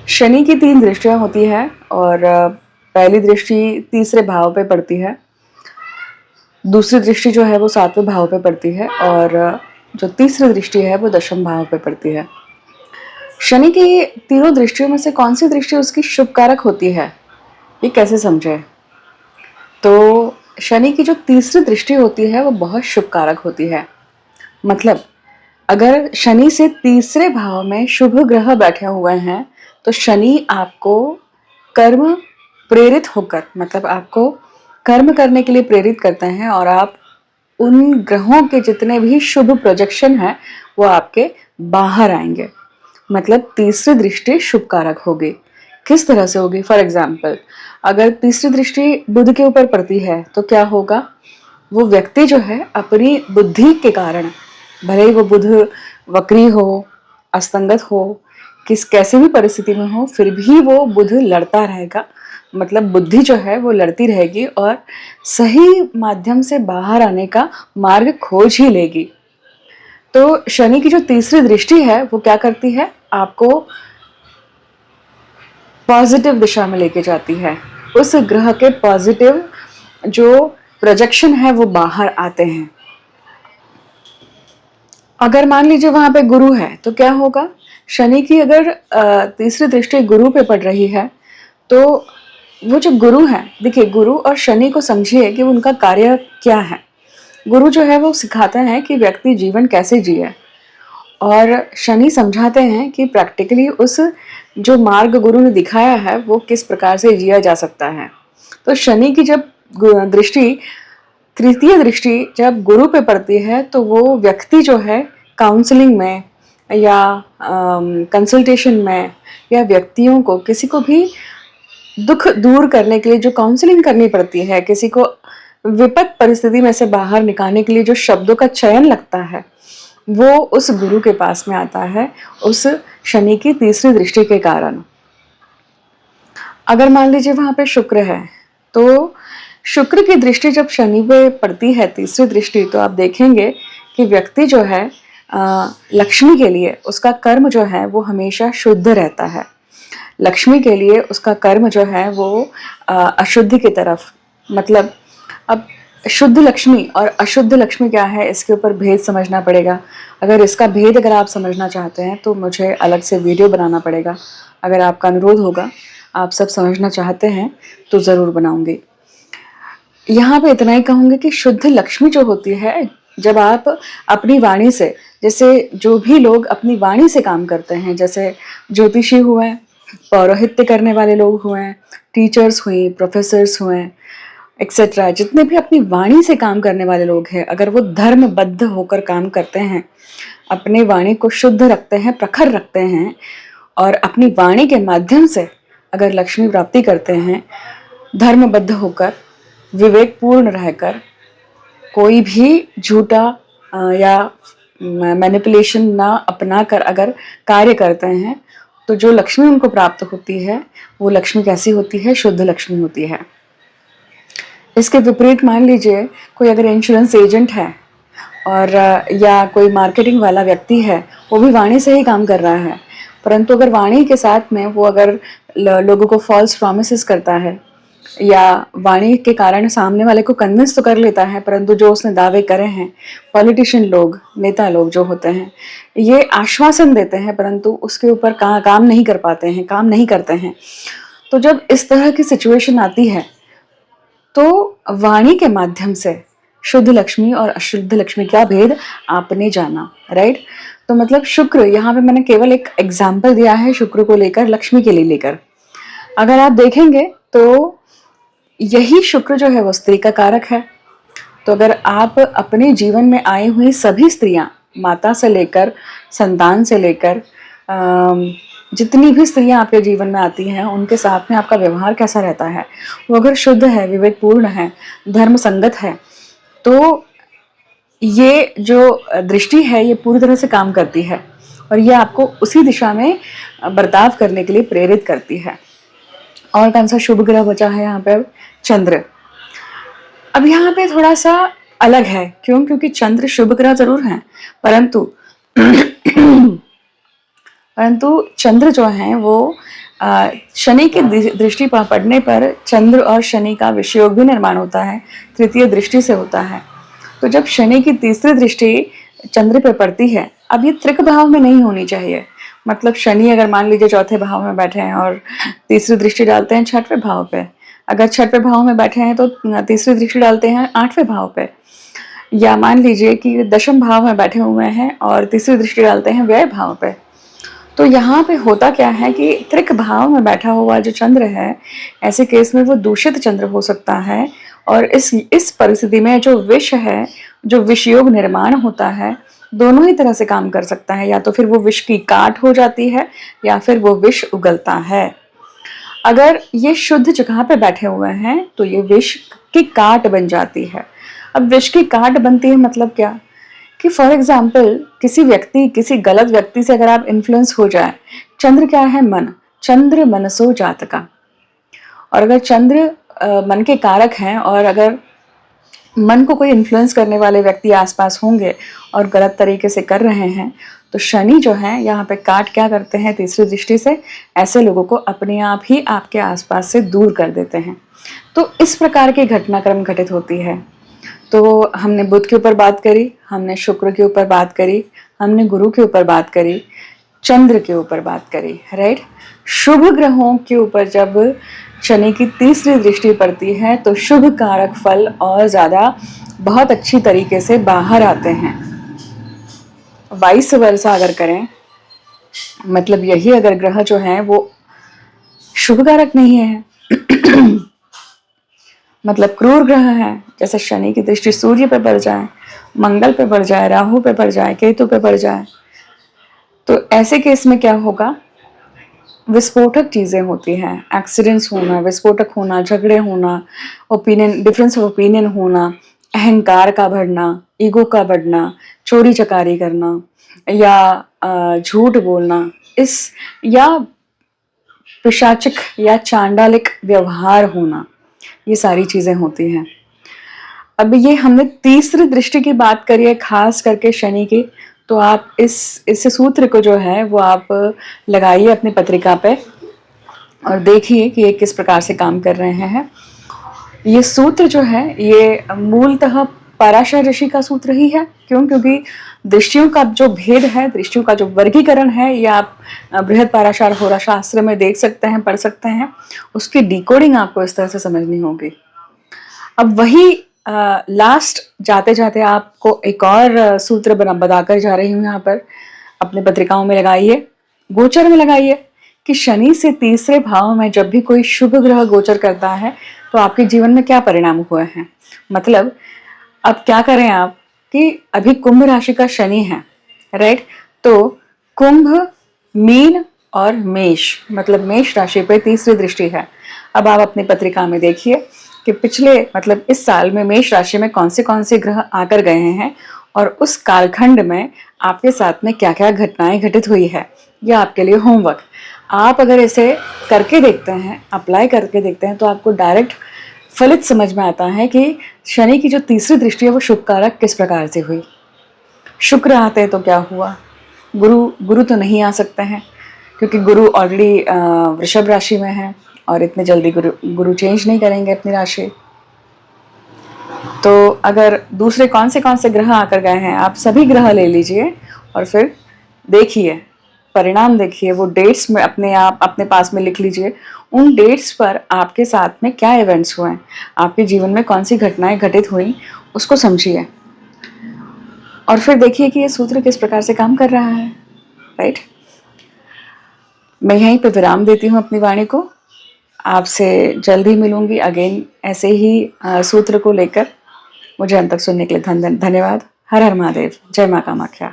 शनि की 3 दृष्टियाँ होती हैं और पहली दृष्टि तीसरे भाव पे पड़ती है, दूसरी दृष्टि जो है वो 7वें भाव पे पड़ती है और जो तीसरी दृष्टि है वो 10वें भाव पे पड़ती है। शनि की तीनों दृष्टियों में से कौन-सी दृष्टि उसकी शुभ कारक होती है, ये कैसे समझें? तो शनि की जो तीसरी दृष्टि होती है वो बहुत शुभ कारक होती है। मतलब अगर शनि से तीसरे भाव में शुभ ग्रह बैठे हुए हैं, तो शनि आपको कर्म प्रेरित होकर मतलब आपको कर्म करने के लिए प्रेरित करते हैं और आप उन ग्रहों के जितने भी शुभ प्रोजेक्शन हैं वो आपके बाहर आएंगे। मतलब तीसरी दृष्टि शुभ कारक होगी। किस तरह से होगी? फॉर एग्जाम्पल, अगर तीसरी दृष्टि बुध के ऊपर पड़ती है तो क्या होगा? वो व्यक्ति जो है अपनी बुद्धि के कारण, भले ही वो बुध वक्री हो, अस्तंगत हो, किस कैसी भी परिस्थिति में हो, फिर भी वो बुध लड़ता रहेगा। मतलब बुद्धि जो है वो लड़ती रहेगी और सही माध्यम से बाहर आने का मार्ग खोज ही लेगी। तो शनि की जो तीसरी दृष्टि है वो क्या करती है? आपको पॉजिटिव दिशा में लेके जाती है। उस ग्रह के पॉजिटिव जो प्रोजेक्शन है वो बाहर आते हैं। अगर मान लीजिए वहां पे गुरु है तो क्या होगा? शनि की अगर तीसरी दृष्टि गुरु पे पड़ रही है तो वो जो गुरु है, देखिए गुरु और शनि को समझिए कि उनका कार्य क्या है। गुरु जो है वो सिखाते हैं कि व्यक्ति जीवन कैसे जिए और शनि समझाते हैं कि प्रैक्टिकली उस जो मार्ग गुरु ने दिखाया है वो किस प्रकार से जिया जा सकता है। तो शनि की जब दृष्टि, तृतीय दृष्टि जब गुरु पे पड़ती है तो वो व्यक्ति जो है काउंसलिंग में या कंसल्टेशन में या व्यक्तियों को किसी को भी दुख दूर करने के लिए जो काउंसलिंग करनी पड़ती है, किसी को विपद परिस्थिति में से बाहर निकालने के लिए जो शब्दों का चयन लगता है वो उस गुरु के पास में आता है, उस शनि की तीसरी दृष्टि के कारण। अगर मान लीजिए वहां पे शुक्र है तो शुक्र की दृष्टि जब शनि पे पड़ती है तीसरी दृष्टि, तो आप देखेंगे कि व्यक्ति जो है लक्ष्मी के लिए उसका कर्म जो है वो हमेशा शुद्ध रहता है। लक्ष्मी के लिए उसका कर्म जो है वो अशुद्धि की तरफ, मतलब अब शुद्ध लक्ष्मी और अशुद्ध लक्ष्मी क्या है इसके ऊपर भेद समझना पड़ेगा। अगर आप समझना चाहते हैं तो मुझे अलग से वीडियो बनाना पड़ेगा। अगर आपका अनुरोध होगा, आप सब समझना चाहते हैं तो ज़रूर बनाऊंगी। यहाँ पे इतना ही कहूँगी कि शुद्ध लक्ष्मी जो होती है, जब आप अपनी वाणी से, जैसे जो भी लोग अपनी वाणी से काम करते हैं, जैसे ज्योतिषी हुए, पौरोहित्य करने वाले लोग हुए, टीचर्स हुई, प्रोफेसर्स हुए, एक्सेट्रा, जितने भी अपनी वाणी से काम करने वाले लोग हैं, अगर वो धर्मबद्ध होकर काम करते हैं, अपने वाणी को शुद्ध रखते हैं, प्रखर रखते हैं और अपनी वाणी के माध्यम से अगर लक्ष्मी प्राप्ति करते हैं, धर्मबद्ध होकर, विवेकपूर्ण रहकर, कोई भी झूठा या मैनिपुलेशन ना अपना कर अगर कार्य करते हैं, तो जो लक्ष्मी उनको प्राप्त होती है वो लक्ष्मी कैसी होती है? शुद्ध लक्ष्मी होती है। इसके विपरीत मान लीजिए कोई अगर इंश्योरेंस एजेंट है और या कोई मार्केटिंग वाला व्यक्ति है, वो भी वाणी से ही काम कर रहा है, परंतु अगर वाणी के साथ में वो अगर लोगों को फॉल्स प्रॉमिसेस करता है या वाणी के कारण सामने वाले को कन्विंस तो कर लेता है, परंतु जो उसने दावे करे हैं, पॉलिटिशियन लोग, नेता लोग जो होते हैं, ये आश्वासन देते हैं परंतु उसके ऊपर काम नहीं कर पाते हैं, काम नहीं करते हैं। तो जब इस तरह की सिचुएशन आती है तो वाणी के माध्यम से शुद्ध लक्ष्मी और अशुद्ध लक्ष्मी का भेद आपने जाना, राइट? तो मतलब शुक्र, यहाँ पे मैंने केवल एक एग्जाम्पल दिया है शुक्र को लेकर, लक्ष्मी के लिए लेकर। अगर आप देखेंगे तो यही शुक्र जो है वो स्त्री का कारक है। तो अगर आप अपने जीवन में आई हुई सभी स्त्रियां, माता से लेकर संतान से लेकर जितनी भी स्त्रियां आपके जीवन में आती हैं, उनके साथ में आपका व्यवहार कैसा रहता है, वो अगर शुद्ध है, विवेकपूर्ण है, धर्म संगत है, तो ये जो दृष्टि है ये पूरी तरह से काम करती है और ये आपको उसी दिशा में बर्ताव करने के लिए प्रेरित करती है। और कौन सा शुभ ग्रह बचा है यहाँ पे? चंद्र। अब यहाँ पे थोड़ा सा अलग है, क्यों? क्योंकि चंद्र शुभ ग्रह जरूर हैं, परंतु परंतु चंद्र जो है वो शनि की दृष्टि पड़ने पर चंद्र और शनि का विषयोग भी निर्माण होता है, तृतीय दृष्टि से होता है। तो जब शनि की तीसरी दृष्टि चंद्र पे पड़ती है, अब ये त्रिक भाव में नहीं होनी चाहिए। मतलब शनि अगर मान लीजिए चौथे भाव में बैठे हैं और तीसरी दृष्टि डालते हैं छठवें भाव पे, अगर छठवें भाव में बैठे हैं तो तीसरी दृष्टि डालते हैं आठवें भाव पे, या मान लीजिए कि दशम भाव में बैठे हुए हैं और तीसरी दृष्टि डालते हैं व्यय भाव पे। तो यहाँ पे होता क्या है कि त्रिक भाव में बैठा हुआ जो चंद्र है, ऐसे केस में वो दूषित चंद्र हो सकता है, और इस परिस्थिति में जो विष है, जो विष योग निर्माण होता है, दोनों ही तरह से काम कर सकता है। या तो फिर वो विष की काट हो जाती है या फिर वो विष उगलता है। अगर ये शुद्ध जगह पे बैठे हुए हैं तो ये विष की काट बन जाती है। अब विष की काट बनती है मतलब क्या, कि फॉर एग्जाम्पल किसी गलत व्यक्ति से अगर आप इन्फ्लुएंस हो जाए, चंद्र क्या है, मन, चंद्र मनसो जातका, और अगर चंद्र मन के कारक हैं और अगर मन को कोई इन्फ्लुएंस करने वाले व्यक्ति आसपास होंगे और गलत तरीके से कर रहे हैं, तो शनि जो है यहाँ पे काट क्या करते हैं, तीसरी दृष्टि से ऐसे लोगों को अपने आप ही आपके आसपास से दूर कर देते हैं। तो इस प्रकार की घटनाक्रम घटित होती है। तो हमने बुध के ऊपर बात करी, हमने शुक्र के ऊपर बात करी, हमने गुरु के ऊपर बात करी, चंद्र के ऊपर बात करी, राइट। शुभ ग्रहों के ऊपर जब शनि की तीसरी दृष्टि पड़ती है तो शुभ कारक फल और ज्यादा बहुत अच्छी तरीके से बाहर आते हैं। वाइस वर्सा अगर करें, मतलब यही अगर ग्रह जो है वो शुभ कारक नहीं है मतलब क्रूर ग्रह है, जैसे शनि की दृष्टि सूर्य पे पड़ जाए, मंगल पे पड़ जाए, राहु पे पड़ जाए, केतु पे पड़ जाए, तो ऐसे केस में क्या होगा, विस्फोटक चीजें होती हैं, एक्सीडेंट्स होना, विस्फोटक होना, झगड़े होना, डिफरेंस ऑफ ओपिनियन होना, अहंकार का बढ़ना, ईगो का बढ़ना, चोरी चकारी करना या झूठ बोलना, या पिशाचिक या चांडालिक व्यवहार होना, ये सारी चीजें होती हैं। अब ये हमने तीसरी दृष्टि की बात करी है खास करके शनि की, तो आप इस सूत्र को जो है वो आप लगाइए अपनी पत्रिका पे और देखिए कि ये किस प्रकार से काम कर रहे हैं। ये सूत्र जो है ये मूलतः पराशर ऋषि का सूत्र ही है। क्यों? क्योंकि दृष्टियों का जो भेद है, दृष्टियों का जो वर्गीकरण है, ये आप बृहद पराशर होरा शास्त्र में देख सकते हैं, पढ़ सकते हैं। उसकी डिकोडिंग आपको इस तरह से समझनी होगी। अब वही लास्ट जाते जाते आपको एक और सूत्र बताकर जा रही हूँ। यहाँ पर अपने पत्रिकाओं में लगाइए, गोचर में लगाइए कि शनि से तीसरे भाव में जब भी कोई शुभ ग्रह गोचर करता है तो आपके जीवन में क्या परिणाम हुए हैं। मतलब अब क्या करें आप कि अभी कुंभ राशि का शनि है, राइट। तो कुंभ, मीन और मेष, मतलब मेष राशि पे तीसरी दृष्टि है। अब आप अपनी पत्रिका में देखिए कि पिछले मतलब इस साल में मेष राशि में कौन से ग्रह आकर गए हैं और उस कालखंड में आपके साथ में क्या क्या घटनाएं घटित हुई है। यह आपके लिए होमवर्क। आप अगर इसे करके देखते हैं, अप्लाई करके देखते हैं, तो आपको डायरेक्ट फलित समझ में आता है कि शनि की जो तीसरी दृष्टि है वो शुभ कारक किस प्रकार से हुई। शुक्र आते तो क्या हुआ, गुरु तो नहीं आ सकते हैं क्योंकि गुरु ऑलरेडी वृषभ राशि में है और इतने जल्दी गुरु चेंज नहीं करेंगे अपनी राशि। तो अगर दूसरे कौन से ग्रह आकर गए हैं, आप सभी ग्रह ले लीजिए और फिर देखिए, परिणाम देखिए, वो डेट्स में अपने पास में लिख लीजिए। उन डेट्स पर आपके साथ में क्या इवेंट्स हुए, आपके जीवन में कौन सी घटनाएं घटित हुई, उसको समझिए और फिर देखिए कि ये सूत्र किस प्रकार से काम कर रहा है, राइट। मैं यहीं पे विराम देती हूँ अपनी वाणी को। आपसे जल्दी मिलूंगी अगेन ऐसे ही सूत्र को लेकर। मुझे अंत तक सुनने के लिए धन्यवाद। हर हर महादेव। जय मां कामाख्या।